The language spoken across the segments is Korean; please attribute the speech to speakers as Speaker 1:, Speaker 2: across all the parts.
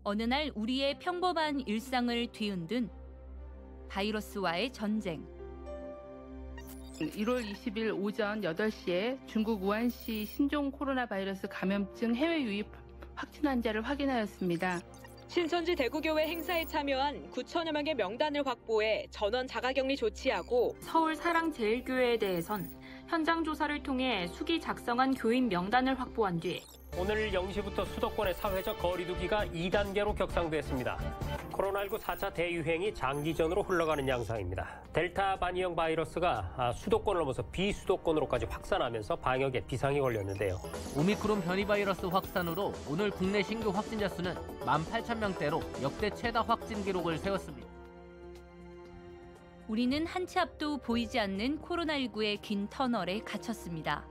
Speaker 1: 어느 날 우리의 평범한 일상을 뒤흔든 바이러스와의 전쟁.
Speaker 2: 1월 20일 오전 8시에 중국 우한시 신종 코로나 바이러스 감염증 해외 유입 확진 환자를 확인하였습니다.
Speaker 3: 신천지 대구교회 행사에 참여한 9천여 명의 명단을 확보해 전원 자가격리 조치하고
Speaker 4: 서울 사랑제일교회에 대해선 현장 조사를 통해 수기 작성한 교인 명단을 확보한 뒤
Speaker 5: 오늘 0시부터 수도권의 사회적 거리두기가 2단계로 격상됐습니다. 코로나19 4차 대유행이 장기전으로 흘러가는 양상입니다. 델타 반이형 바이러스가 수도권을 넘어서 비수도권으로까지 확산하면서 방역에 비상이 걸렸는데요.
Speaker 6: 오미크론 변이 바이러스 확산으로 오늘 국내 신규 확진자 수는 18,000명대로 역대 최다 확진 기록을 세웠습니다.
Speaker 1: 우리는 한 치 앞도 보이지 않는 코로나19의 긴 터널에 갇혔습니다.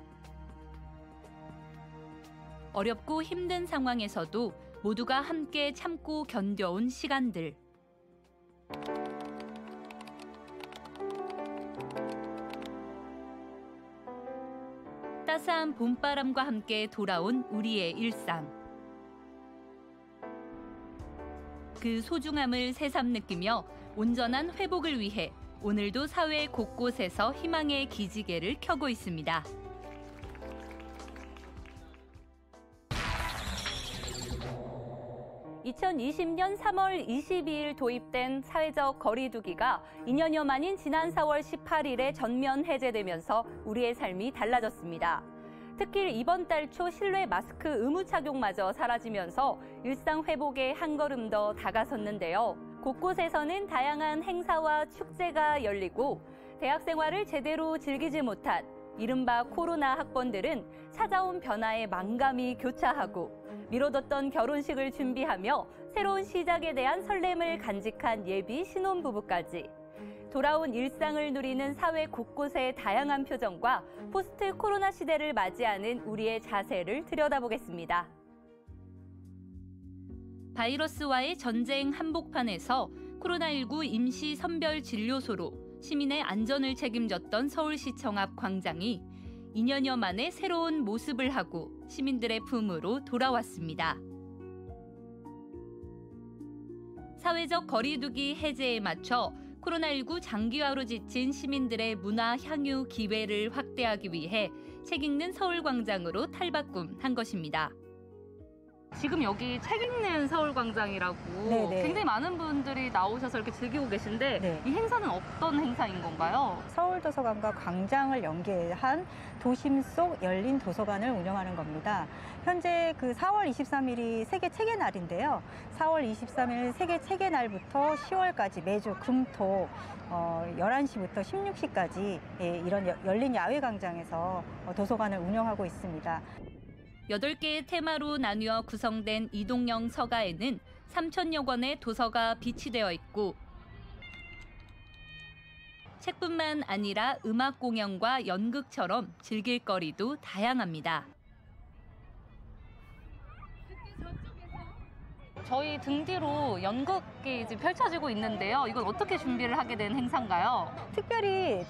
Speaker 1: 어렵고 힘든 상황에서도 모두가 함께 참고 견뎌온 시간들. 따스한 봄바람과 함께 돌아온 우리의 일상. 그 소중함을 새삼 느끼며 온전한 회복을 위해 오늘도 사회 곳곳에서 희망의 기지개를 켜고 있습니다. 2020년 3월 22일 도입된 사회적 거리두기가 2년여 만인 지난 4월 18일에 전면 해제되면서 우리의 삶이 달라졌습니다. 특히 이번 달 초 실내 마스크 의무 착용마저 사라지면서 일상 회복에 한 걸음 더 다가섰는데요. 곳곳에서는 다양한 행사와 축제가 열리고 대학 생활을 제대로 즐기지 못한 이른바 코로나 학번들은 찾아온 변화에 만감이 교차하고 미뤄뒀던 결혼식을 준비하며 새로운 시작에 대한 설렘을 간직한 예비 신혼부부까지 돌아온 일상을 누리는 사회 곳곳의 다양한 표정과 포스트 코로나 시대를 맞이하는 우리의 자세를 들여다보겠습니다. 바이러스와의 전쟁 한복판에서 코로나19 임시 선별 진료소로 시민의 안전을 책임졌던 서울시청 앞 광장이 2년여 만에 새로운 모습을 하고 시민들의 품으로 돌아왔습니다. 사회적 거리두기 해제에 맞춰 코로나19 장기화로 지친 시민들의 문화 향유 기회를 확대하기 위해 책 읽는 서울광장으로 탈바꿈한 것입니다.
Speaker 4: 지금 여기 책 읽는 서울광장이라고
Speaker 7: 네네.
Speaker 4: 굉장히 많은 분들이 나오셔서 이렇게 즐기고 계신데
Speaker 7: 네.
Speaker 4: 이 행사는 어떤 행사인 건가요?
Speaker 7: 서울도서관과 광장을 연계한 도심 속 열린 도서관을 운영하는 겁니다. 현재 그 4월 23일이 세계 책의 날인데요. 4월 23일 세계 책의 날부터 10월까지 매주 금, 토 11시부터 16시까지 이런 열린 야외 광장에서 도서관을 운영하고 있습니다.
Speaker 1: 8개의 테마로 나뉘어 구성된 이동형 서가에는 3,000여 권의 도서가 비치되어 있고 책뿐만 아니라 음악 공연과 연극처럼 즐길 거리도 다양합니다.
Speaker 4: 저희 등 뒤로 연극이 이제 펼쳐지고 있는데요. 이건 어떻게 준비를 하게 된 행사인가요?
Speaker 7: 특별히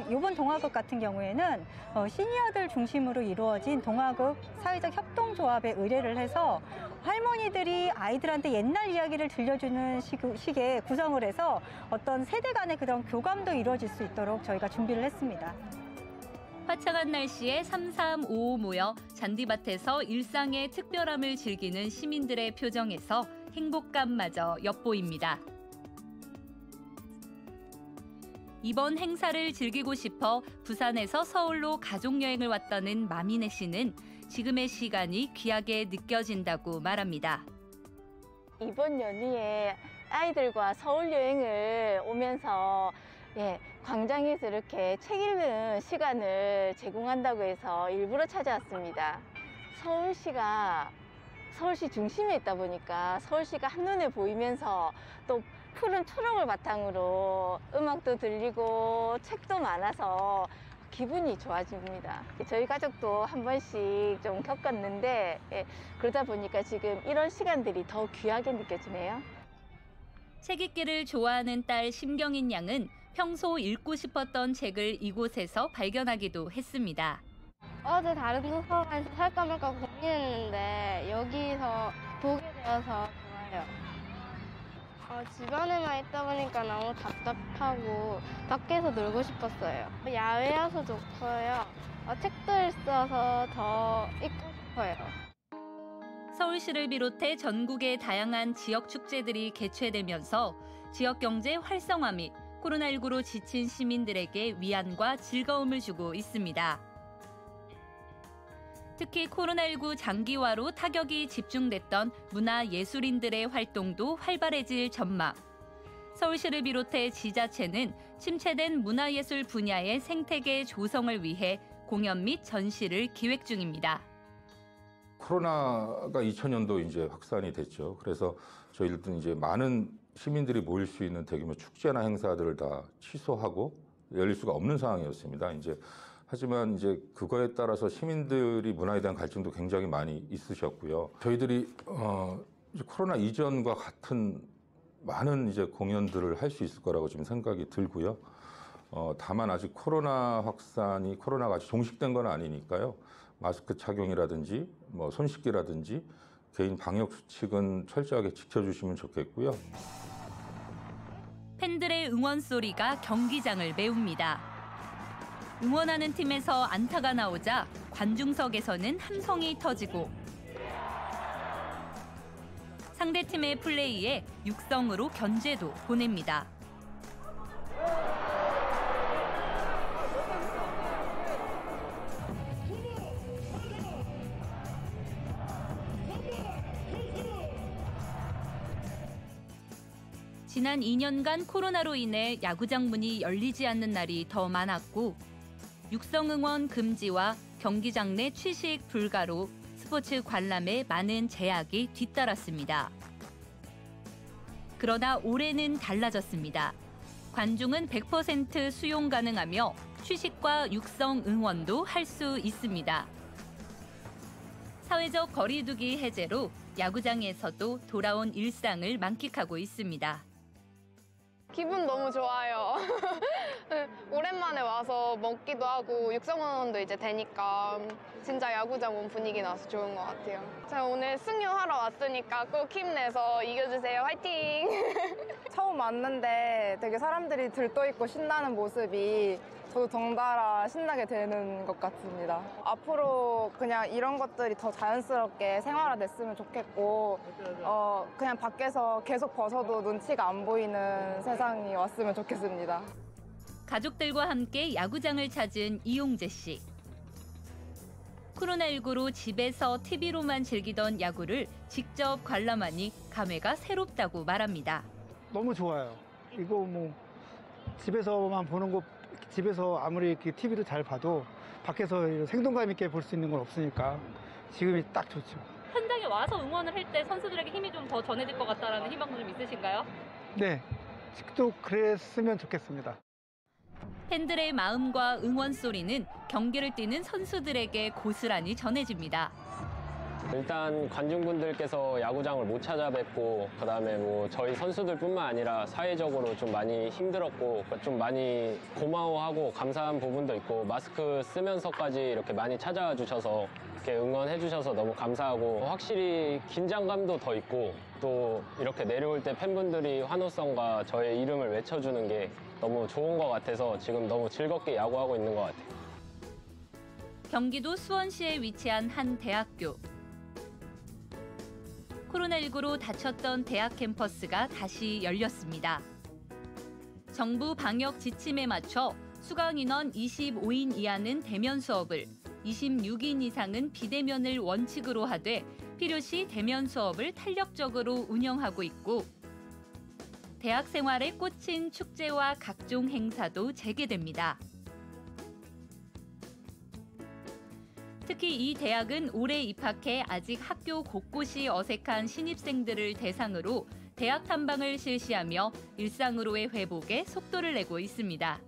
Speaker 7: 이번 동화극 같은 경우에는 시니어들 중심으로 이루어진 동화극 사회적 협동조합에 의뢰를 해서 할머니들이 아이들한테 옛날 이야기를 들려주는 식의 구성을 해서 어떤 세대 간의 그런 교감도 이루어질 수 있도록 저희가 준비를 했습니다.
Speaker 1: 화창한 날씨에 3355 모여 잔디밭에서 일상의 특별함을 즐기는 시민들의 표정에서 행복감마저 엿보입니다. 이번 행사를 즐기고 싶어 부산에서 서울로 가족여행을 왔다는 마미네 씨는 지금의 시간이 귀하게 느껴진다고 말합니다.
Speaker 8: 이번 연휴에 아이들과 서울 여행을 오면서 광장에서 이렇게 책 읽는 시간을 제공한다고 해서 일부러 찾아왔습니다. 서울시 중심에 있다 보니까 서울시가 한눈에 보이면서 또 푸른 초록을 바탕으로 음악도 들리고 책도 많아서 기분이 좋아집니다. 저희 가족도 한 번씩 좀 겪었는데 그러다 보니까 지금 이런 시간들이 더 귀하게 느껴지네요.
Speaker 1: 책 읽기를 좋아하는 딸 심경인 양은 평소 읽고 싶었던 책을 이곳에서 발견하기도 했습니다.
Speaker 9: 어제 다른 도서관에서 살까 말까 고민했는데 여기서 보게 되어서 좋아요. 집안에만 있다 보니까 너무 답답하고 밖에서 놀고 싶었어요. 야외여서 좋고요. 책도 읽어서 더 읽고 싶어요.
Speaker 1: 서울시를 비롯해 전국의 다양한 지역 축제들이 개최되면서 지역 경제 활성화 및 코로나19로 지친 시민들에게 위안과 즐거움을 주고 있습니다. 특히 코로나19 장기화로 타격이 집중됐던 문화예술인들의 활동도 활발해질 전망. 서울시를 비롯해 지자체는 침체된 문화예술 분야의 생태계 조성을 위해 공연 및 전시를 기획 중입니다.
Speaker 10: 코로나가 2000년도 이제 확산이 됐죠. 그래서 저희들도 이제 많은 시민들이 모일 수 있는 대규모 축제나 행사들을 다 취소하고 열릴 수가 없는 상황이었습니다. 하지만 이제 그거에 따라서 시민들이 문화에 대한 갈증도 굉장히 많이 있으셨고요. 저희들이 코로나 이전과 같은 많은 이제 공연들을 할 수 있을 거라고 지금 생각이 들고요. 다만 아직 코로나가 아직 종식된 건 아니니까요. 마스크 착용이라든지 손 씻기라든지 개인 방역 수칙은 철저하게 지켜주시면 좋겠고요.
Speaker 1: 팬들의 응원 소리가 경기장을 메웁니다. 응원하는 팀에서 안타가 나오자 관중석에서는 함성이 터지고 상대팀의 플레이에 육성으로 견제도 보냅니다. 지난 2년간 코로나로 인해 야구장 문이 열리지 않는 날이 더 많았고 육성 응원 금지와 경기장 내 취식 불가로 스포츠 관람에 많은 제약이 뒤따랐습니다. 그러나 올해는 달라졌습니다. 관중은 100% 수용 가능하며 취식과 육성 응원도 할 수 있습니다. 사회적 거리두기 해제로 야구장에서도 돌아온 일상을 만끽하고 있습니다.
Speaker 9: 기분 너무 좋아요. 오랜만에 와서 먹기도 하고 육성응원도 이제 되니까 진짜 야구장 온 분위기 나서 좋은 것 같아요. 제가 오늘 승용하러 왔으니까 꼭 힘내서 이겨주세요. 화이팅!
Speaker 11: 처음 왔는데 되게 사람들이 들떠있고 신나는 모습이 저도 덩달아 신나게 되는 것 같습니다. 앞으로 그냥 이런 것들이 더 자연스럽게 생활화됐으면 좋겠고 그냥 밖에서 계속 벗어도 눈치가 안 보이는 세상이 왔으면 좋겠습니다.
Speaker 1: 가족들과 함께 야구장을 찾은 이용재 씨. 코로나19로 집에서 TV로만 즐기던 야구를 직접 관람하니 감회가 새롭다고 말합니다.
Speaker 12: 너무 좋아요. 이거 집에서만 보는 거 집에서 아무리 이렇게 TV도 잘 봐도 밖에서 생동감 있게 볼 수 있는 건 없으니까 지금이 딱 좋죠.
Speaker 1: 현장에 와서 응원을 할 때 선수들에게 힘이 좀 더 전해질 것 같다라는 희망도 좀 있으신가요?
Speaker 12: 네, 또 그랬으면 좋겠습니다.
Speaker 1: 팬들의 마음과 응원 소리는 경기를 뛰는 선수들에게 고스란히 전해집니다.
Speaker 13: 일단 관중분들께서 야구장을 못 찾아뵙고 그다음에 저희 선수들뿐만 아니라 사회적으로 좀 많이 힘들었고 좀 많이 고마워하고 감사한 부분도 있고 마스크 쓰면서까지 이렇게 많이 찾아와 주셔서 이렇게 응원해 주셔서 너무 감사하고 확실히 긴장감도 더 있고 또 이렇게 내려올 때 팬분들이 환호성과 저의 이름을 외쳐주는 게 너무 좋은 것 같아서 지금 너무 즐겁게 야구하고 있는 것 같아요.
Speaker 1: 경기도 수원시에 위치한 한 대학교. 코로나19로 닫혔던 대학 캠퍼스가 다시 열렸습니다. 정부 방역 지침에 맞춰 수강 인원 25인 이하는 대면 수업을, 26인 이상은 비대면을 원칙으로 하되 필요시 대면 수업을 탄력적으로 운영하고 있고 대학 생활에 꽂힌 축제와 각종 행사도 재개됩니다. 특히 이 대학은 올해 입학해 아직 학교 곳곳이 어색한 신입생들을 대상으로 대학 탐방을 실시하며 일상으로의 회복에 속도를 내고 있습니다.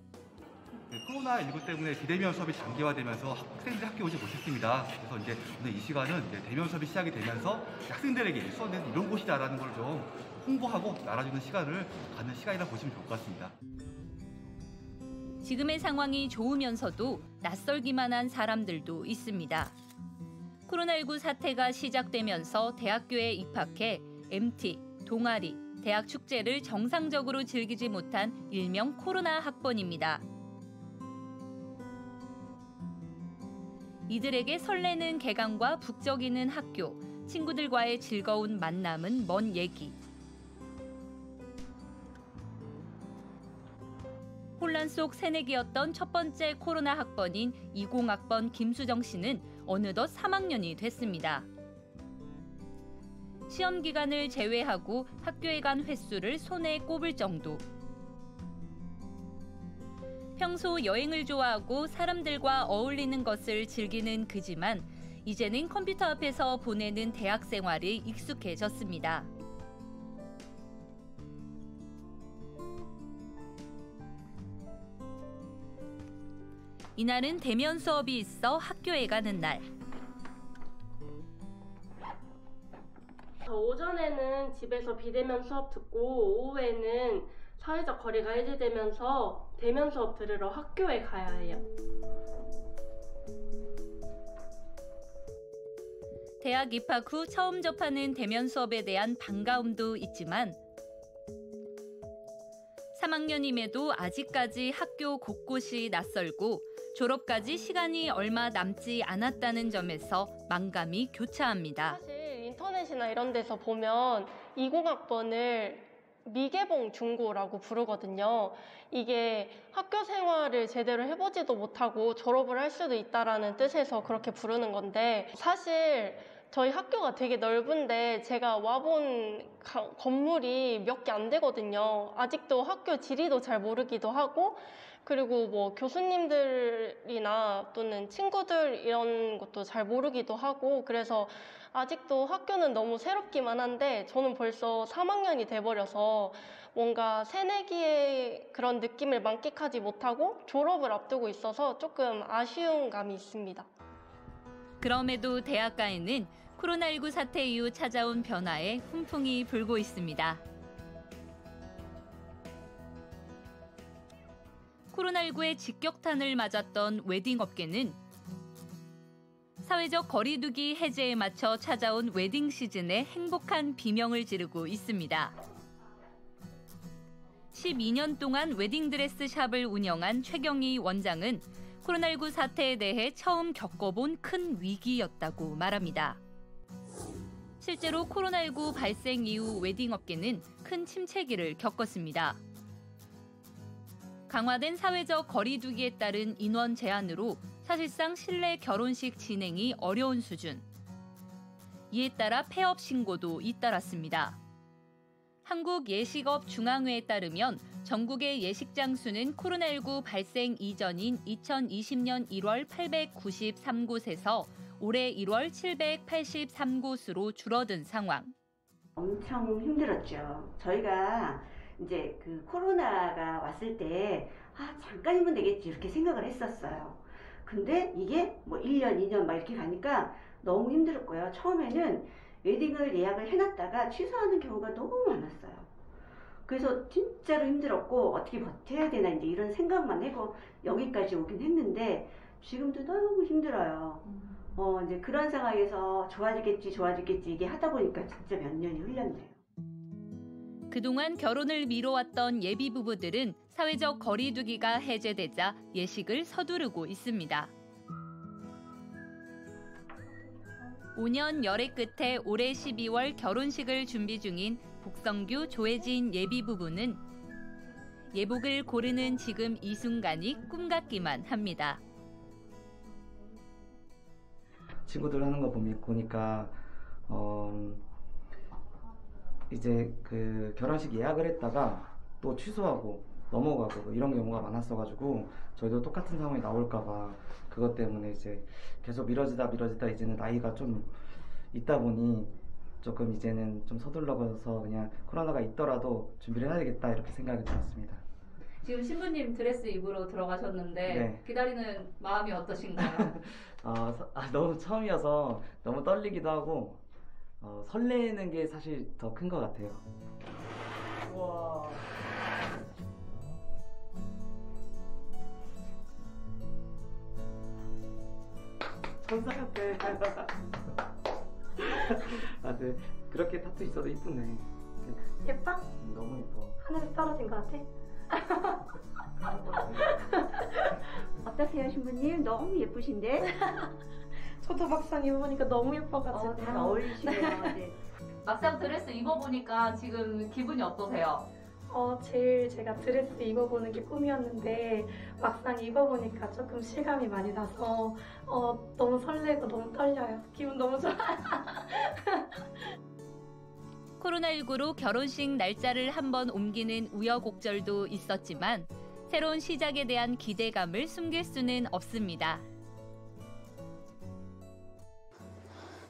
Speaker 14: 코로나19 때문에 비대면 수업이 장기화되면서 학생들이 학교에 오지 못했습니다. 그래서 이제 오늘 이 시간은 이제 대면 수업이 시작이 되면서 학생들에게 수원대는 이런 곳이다라는 걸 좀 홍보하고 알아주는 시간을 갖는 시간이라 보시면 좋을 것 같습니다.
Speaker 1: 지금의 상황이 좋으면서도 낯설기만 한 사람들도 있습니다. 코로나19 사태가 시작되면서 대학교에 입학해 MT, 동아리, 대학 축제를 정상적으로 즐기지 못한 일명 코로나 학번입니다. 이들에게 설레는 개강과 북적이는 학교, 친구들과의 즐거운 만남은 먼 얘기. 혼란 속 새내기였던 첫 번째 코로나 학번인 20학번 김수정 씨는 어느덧 3학년이 됐습니다. 시험 기간을 제외하고 학교에 간 횟수를 손에 꼽을 정도. 평소 여행을 좋아하고 사람들과 어울리는 것을 즐기는 그지만 이제는 컴퓨터 앞에서 보내는 대학 생활이 익숙해졌습니다. 이날은 대면 수업이 있어 학교에 가는 날.
Speaker 15: 오전에는 집에서 비대면 수업 듣고 오후에는 사회적 거리가 해제되면서 대면 수업 들으러 학교에 가야 해요.
Speaker 1: 대학 입학 후 처음 접하는 대면 수업에 대한 반가움도 있지만 3학년임에도 아직까지 학교 곳곳이 낯설고 졸업까지 시간이 얼마 남지 않았다는 점에서 만감이 교차합니다.
Speaker 15: 사실 인터넷이나 이런 데서 보면 20학번을 미개봉 중고라고 부르거든요. 이게 학교 생활을 제대로 해보지도 못하고 졸업을 할 수도 있다라는 뜻에서 그렇게 부르는 건데 사실 저희 학교가 되게 넓은데 제가 와본 건물이 몇 개 안 되거든요. 아직도 학교 지리도 잘 모르기도 하고 그리고 뭐 교수님들이나 또는 친구들 이런 것도 잘 모르기도 하고 그래서 아직도 학교는 너무 새롭기만 한데 저는 벌써 3학년이 돼버려서 뭔가 새내기의 그런 느낌을 만끽하지 못하고 졸업을 앞두고 있어서 조금 아쉬운 감이 있습니다.
Speaker 1: 그럼에도 대학가에는 코로나19 사태 이후 찾아온 변화에 훈풍이 불고 있습니다. 코로나19의 직격탄을 맞았던 웨딩업계는 사회적 거리두기 해제에 맞춰 찾아온 웨딩 시즌에 행복한 비명을 지르고 있습니다. 12년 동안 웨딩드레스 샵을 운영한 최경희 원장은 코로나19 사태에 대해 처음 겪어본 큰 위기였다고 말합니다. 실제로 코로나19 발생 이후 웨딩업계는 큰 침체기를 겪었습니다. 강화된 사회적 거리두기에 따른 인원 제한으로 사실상 실내 결혼식 진행이 어려운 수준. 이에 따라 폐업 신고도 잇따랐습니다. 한국예식업중앙회에 따르면 전국의 예식장 수는 코로나19 발생 이전인 2020년 1월 893곳에서 올해 1월 783곳으로 줄어든 상황.
Speaker 16: 엄청 힘들었죠. 저희가 이제 그 코로나가 왔을 때 잠깐이면 되겠지 이렇게 생각을 했었어요. 근데 이게 뭐 1년, 2년 막 이렇게 가니까 너무 힘들었고요. 처음에는 웨딩을 예약을 해놨다가 취소하는 경우가 너무 많았어요. 그래서 진짜로 힘들었고 어떻게 버텨야 되나 이제 이런 생각만 하고 여기까지 오긴 했는데 지금도 너무 힘들어요. 이제 그런 상황에서 좋아지겠지 이게 하다 보니까 진짜 몇 년이 흘렀네요.
Speaker 1: 그동안 결혼을 미뤄왔던 예비 부부들은 사회적 거리두기가 해제되자 예식을 서두르고 있습니다. 5년 열애 끝에 올해 12월 결혼식을 준비 중인 복성규 조혜진 예비 부부는 예복을 고르는 지금 이 순간이 꿈 같기만 합니다.
Speaker 17: 친구들 하는 거 보니까 이제 그 결혼식 예약을 했다가 또 취소하고 넘어가고 이런 경우가 많았어가지고 저희도 똑같은 상황이 나올까봐 그것 때문에 이제 계속 미뤄지다 이제는 나이가 좀 있다 보니 조금 이제는 좀 서둘러서 그냥 코로나가 있더라도 준비를 해야 되겠다 이렇게 생각이 들었습니다.
Speaker 18: 지금 신부님 드레스 입으로 들어가셨는데
Speaker 17: 네.
Speaker 18: 기다리는 마음이 어떠신가요?
Speaker 17: 너무 처음이어서 너무 떨리기도 하고 설레는 게 사실 더 큰 것 같아요. 우와. 천사 같아. 네. 그렇게 타투 있어도 이쁘네.
Speaker 16: 예뻐?
Speaker 17: 너무 예뻐.
Speaker 16: 하늘에 떨어진 것 같아? 어떠세요, 신부님? 너무 예쁘신데?
Speaker 15: 저도 막상 입어보니까 너무 예뻐가지고.
Speaker 16: 잘 어울리시네요. 네.
Speaker 18: 막상 드레스 입어보니까 지금 기분이 어떠세요?
Speaker 15: 제일 제가 드레스 입어보는 게 꿈이었는데 막상 입어보니까 조금 실감이 많이 나서 너무 설레고 너무 떨려요. 기분 너무 좋아요.
Speaker 1: 코로나19로 결혼식 날짜를 한번 옮기는 우여곡절도 있었지만 새로운 시작에 대한 기대감을 숨길 수는 없습니다.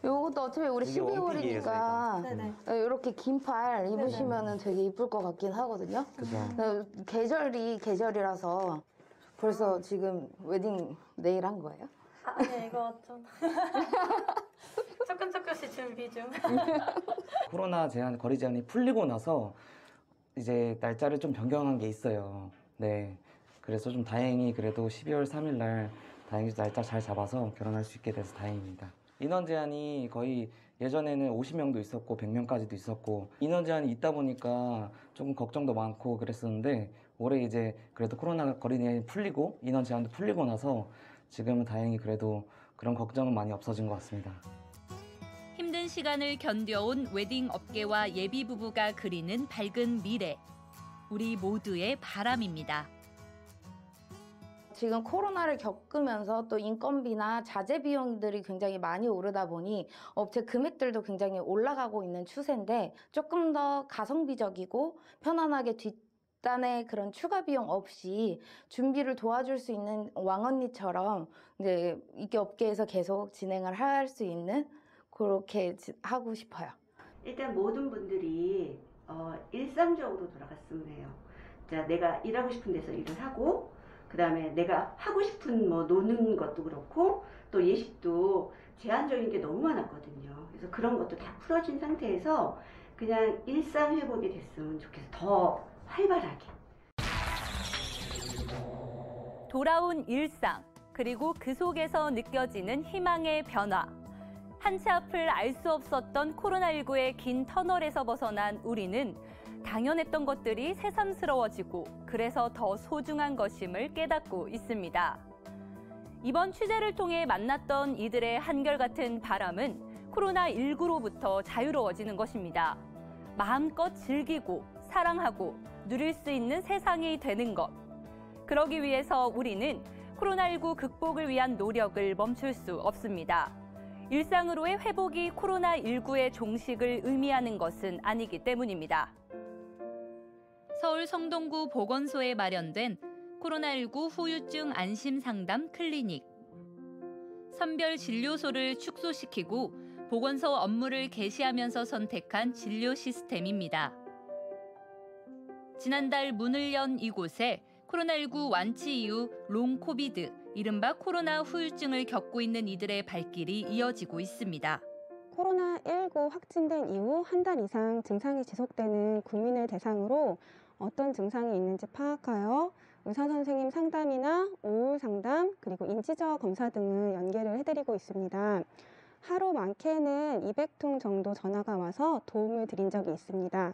Speaker 19: 요것도 어차피 우리
Speaker 20: 되게
Speaker 19: 12월이니까 이렇게 긴 팔 입으시면 되게 이쁠 것 같긴 하거든요.
Speaker 20: 그죠.
Speaker 19: 계절이라서 벌써 지금 웨딩 내일 한 거예요?
Speaker 15: 아니 이거 좀 조금씩 준비 중.
Speaker 17: 코로나 제한, 거리 제한이 풀리고 나서 이제 날짜를 좀 변경한 게 있어요. 네. 그래서 좀 다행히 그래도 12월 3일 날 다행히 날짜 잘 잡아서 결혼할 수 있게 돼서 다행입니다. 인원 제한이 거의 예전에는 50명도 있었고 100명까지도 있었고 인원 제한이 있다 보니까 조금 걱정도 많고 그랬었는데 올해 이제 그래도 코로나 거리 제한이 풀리고 인원 제한도 풀리고 나서 지금은 다행히 그래도 그런 걱정은 많이 없어진 것 같습니다.
Speaker 1: 힘든 시간을 견뎌온 웨딩 업계와 예비 부부가 그리는 밝은 미래. 우리 모두의 바람입니다.
Speaker 19: 지금 코로나를 겪으면서 또 인건비나 자재 비용들이 굉장히 많이 오르다 보니 업체 금액들도 굉장히 올라가고 있는 추세인데 조금 더 가성비적이고 편안하게 뒷단에 그런 추가 비용 없이 준비를 도와줄 수 있는 왕언니처럼 이제 이 업계에서 계속 진행을 할 수 있는 그렇게 하고 싶어요.
Speaker 16: 일단 모든 분들이 일상적으로 돌아갔으면 해요. 자, 내가 일하고 싶은 데서 일을 하고 그 다음에 내가 하고 싶은 뭐 노는 것도 그렇고 또 예식도 제한적인 게 너무 많았거든요. 그래서 그런 것도 다 풀어진 상태에서 그냥 일상 회복이 됐으면 좋겠어요. 더 활발하게.
Speaker 1: 돌아온 일상, 그리고 그 속에서 느껴지는 희망의 변화. 한치 앞을 알 수 없었던 코로나19의 긴 터널에서 벗어난 우리는 당연했던 것들이 새삼스러워지고 그래서 더 소중한 것임을 깨닫고 있습니다. 이번 취재를 통해 만났던 이들의 한결같은 바람은 코로나19로부터 자유로워지는 것입니다. 마음껏 즐기고 사랑하고 누릴 수 있는 세상이 되는 것. 그러기 위해서 우리는 코로나19 극복을 위한 노력을 멈출 수 없습니다. 일상으로의 회복이 코로나19의 종식을 의미하는 것은 아니기 때문입니다. 서울 성동구 보건소에 마련된 코로나19 후유증 안심 상담 클리닉. 선별 진료소를 축소시키고 보건소 업무를 개시하면서 선택한 진료 시스템입니다. 지난달 문을 연 이곳에 코로나19 완치 이후 롱 코비드, 이른바 코로나 후유증을 겪고 있는 이들의 발길이 이어지고 있습니다.
Speaker 21: 코로나19 확진된 이후 한 달 이상 증상이 지속되는 구민을 대상으로 어떤 증상이 있는지 파악하여 의사 선생님 상담이나 오울 상담, 그리고 인지저 검사 등을 연계를 해드리고 있습니다. 하루 많게는 200통 정도 전화가 와서 도움을 드린 적이 있습니다.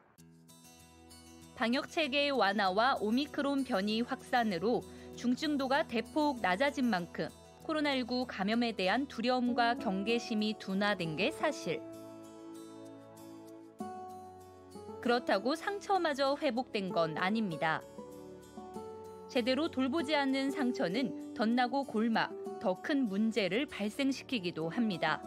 Speaker 1: 방역 체계의 완화와 오미크론 변이 확산으로 중증도가 대폭 낮아진 만큼 코로나19 감염에 대한 두려움과 경계심이 둔화된 게 사실. 그렇다고 상처마저 회복된 건 아닙니다. 제대로 돌보지 않는 상처는 덧나고 골마, 더 큰 문제를 발생시키기도 합니다.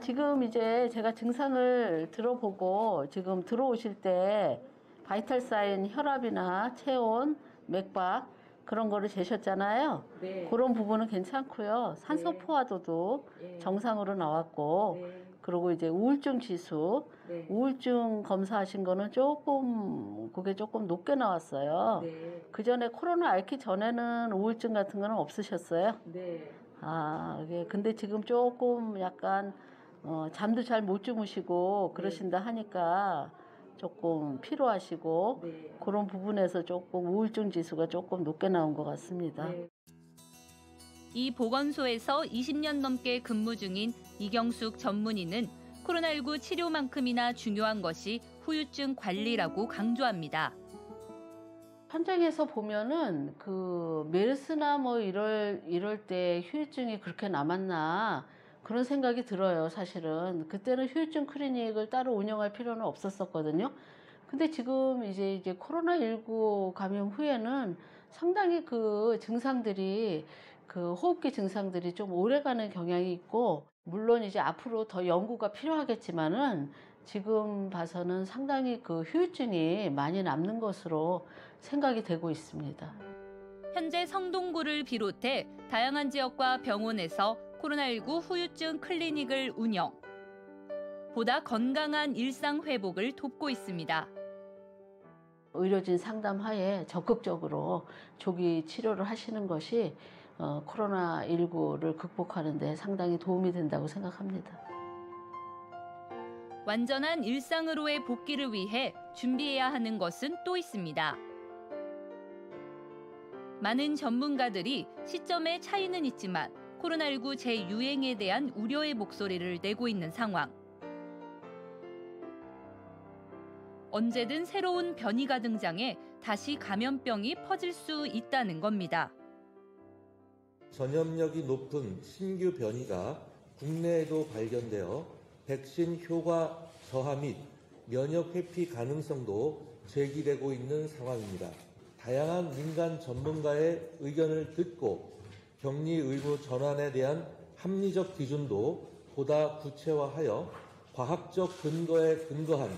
Speaker 22: 지금 이제 제가 증상을 들어보고 지금 들어오실 때 바이탈 사인 혈압이나 체온, 맥박 그런 거를 재셨잖아요.
Speaker 18: 네.
Speaker 22: 그런 부분은 괜찮고요. 산소 포화도도 정상으로 나왔고 그리고 이제 우울증 지수, 우울증 검사하신 거는 그게 조금 높게 나왔어요. 그 전에 코로나 앓기 전에는 우울증 같은 거는 없으셨어요?
Speaker 18: 네.
Speaker 22: 근데 지금 조금 약간 잠도 잘 못 주무시고 그러신다 하니까 조금 피로하시고 그런 부분에서 조금 우울증 지수가 조금 높게 나온 것 같습니다.
Speaker 1: 이 보건소에서 20년 넘게 근무 중인 이경숙 전문의는 코로나19 치료만큼이나 중요한 것이 후유증 관리라고 강조합니다.
Speaker 22: 현장에서 보면은 그 메르스나 뭐 이럴 때 후유증이 그렇게 남았나 그런 생각이 들어요. 사실은 그때는 후유증 클리닉을 따로 운영할 필요는 없었었거든요. 근데 지금 이제 코로나19 감염 후에는 상당히 그 증상들이 그 호흡기 증상들이 좀 오래가는 경향이 있고, 물론 이제 앞으로 더 연구가 필요하겠지만은 지금 봐서는 상당히 그 후유증이 많이 남는 것으로 생각이 되고 있습니다.
Speaker 1: 현재 성동구를 비롯해 다양한 지역과 병원에서 코로나19 후유증 클리닉을 운영. 보다 건강한 일상 회복을 돕고 있습니다.
Speaker 22: 의료진 상담하에 적극적으로 조기 치료를 하시는 것이 코로나19를 극복하는 데 상당히 도움이 된다고 생각합니다.
Speaker 1: 완전한 일상으로의 복귀를 위해 준비해야 하는 것은 또 있습니다. 많은 전문가들이 시점의 차이는 있지만 코로나19 재유행에 대한 우려의 목소리를 내고 있는 상황. 언제든 새로운 변이가 등장해 다시 감염병이 퍼질 수 있다는 겁니다.
Speaker 2: 전염력이 높은 신규 변이가 국내에도 발견되어 백신 효과 저하 및 면역 회피 가능성도 제기되고 있는 상황입니다. 다양한 민간 전문가의 의견을 듣고 격리 의무 전환에 대한 합리적 기준도 보다 구체화하여 과학적 근거에 근거한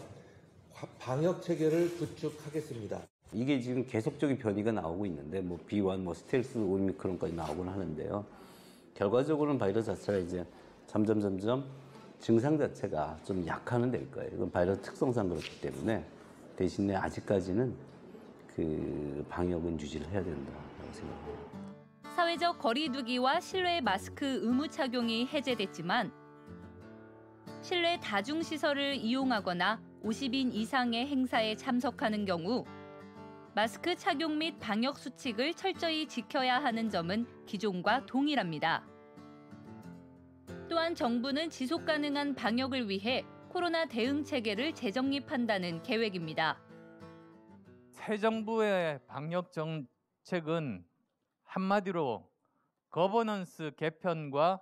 Speaker 2: 방역 체계를 구축하겠습니다.
Speaker 20: 이게 지금 계속적인 변이가 나오고 있는데 뭐 B1, 스텔스 오미크론까지 나오곤 하는데요. 결과적으로는 바이러스 자체가 이제 점점 증상 자체가 좀 약화는 될 거예요. 이건 바이러스 특성상 그렇기 때문에 대신에 아직까지는 그 방역은 유지를 해야 된다고 생각합니다.
Speaker 1: 사회적 거리두기와 실외 마스크 의무 착용이 해제됐지만 실내 다중시설을 이용하거나 50인 이상의 행사에 참석하는 경우 마스크 착용 및 방역 수칙을 철저히 지켜야 하는 점은 기존과 동일합니다. 또한 정부는 지속 가능한 방역을 위해 코로나 대응 체계를 재정립한다는 계획입니다.
Speaker 23: 새 정부의 방역 정책은 한마디로 거버넌스 개편과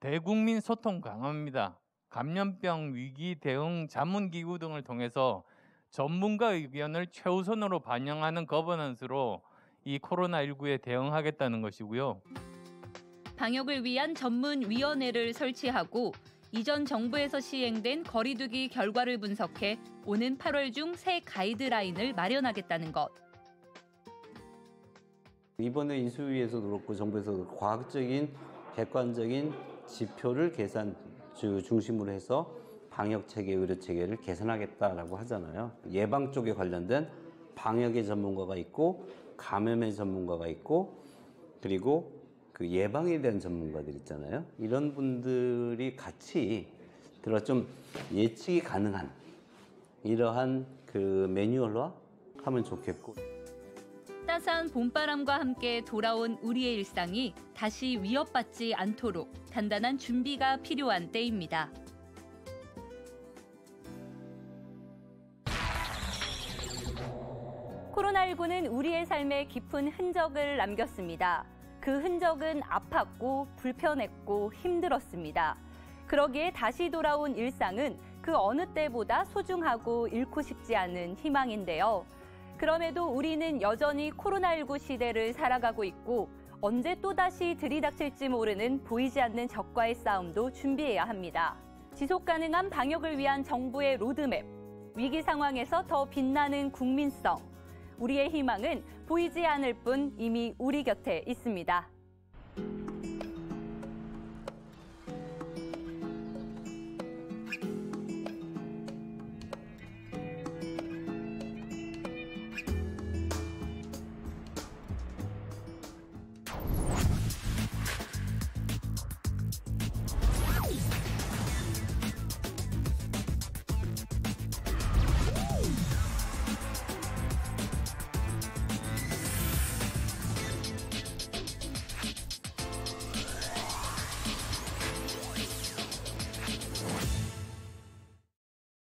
Speaker 23: 대국민 소통 강화입니다. 감염병 위기 대응 자문기구 등을 통해서 전문가 의견을 최우선으로 반영하는 거버넌스로 이 코로나19에 대응하겠다는 것이고요.
Speaker 1: 방역을 위한 전문위원회를 설치하고 이전 정부에서 시행된 거리두기 결과를 분석해 오는 8월 중 새 가이드라인을 마련하겠다는 것.
Speaker 20: 이번에 인수위에서도 그렇고 정부에서도 과학적인 객관적인 지표를 중심으로 해서 방역 체계, 의료 체계를 개선하겠다라고 하잖아요. 예방 쪽에 관련된 방역의 전문가가 있고 감염의 전문가가 있고 그리고 그 예방에 대한 전문가들 있잖아요. 이런 분들이 같이 들어 좀 예측이 가능한 이러한 그 매뉴얼화 하면 좋겠고.
Speaker 1: 따스한 봄바람과 함께 돌아온 우리의 일상이 다시 위협받지 않도록 단단한 준비가 필요한 때입니다. 코로나19는 우리의 삶에 깊은 흔적을 남겼습니다. 그 흔적은 아팠고 불편했고 힘들었습니다. 그러기에 다시 돌아온 일상은 그 어느 때보다 소중하고 잃고 싶지 않은 희망인데요. 그럼에도 우리는 여전히 코로나19 시대를 살아가고 있고 언제 또다시 들이닥칠지 모르는 보이지 않는 적과의 싸움도 준비해야 합니다. 지속 가능한 방역을 위한 정부의 로드맵, 위기 상황에서 더 빛나는 국민성, 우리의 희망은 보이지 않을 뿐 이미 우리 곁에 있습니다.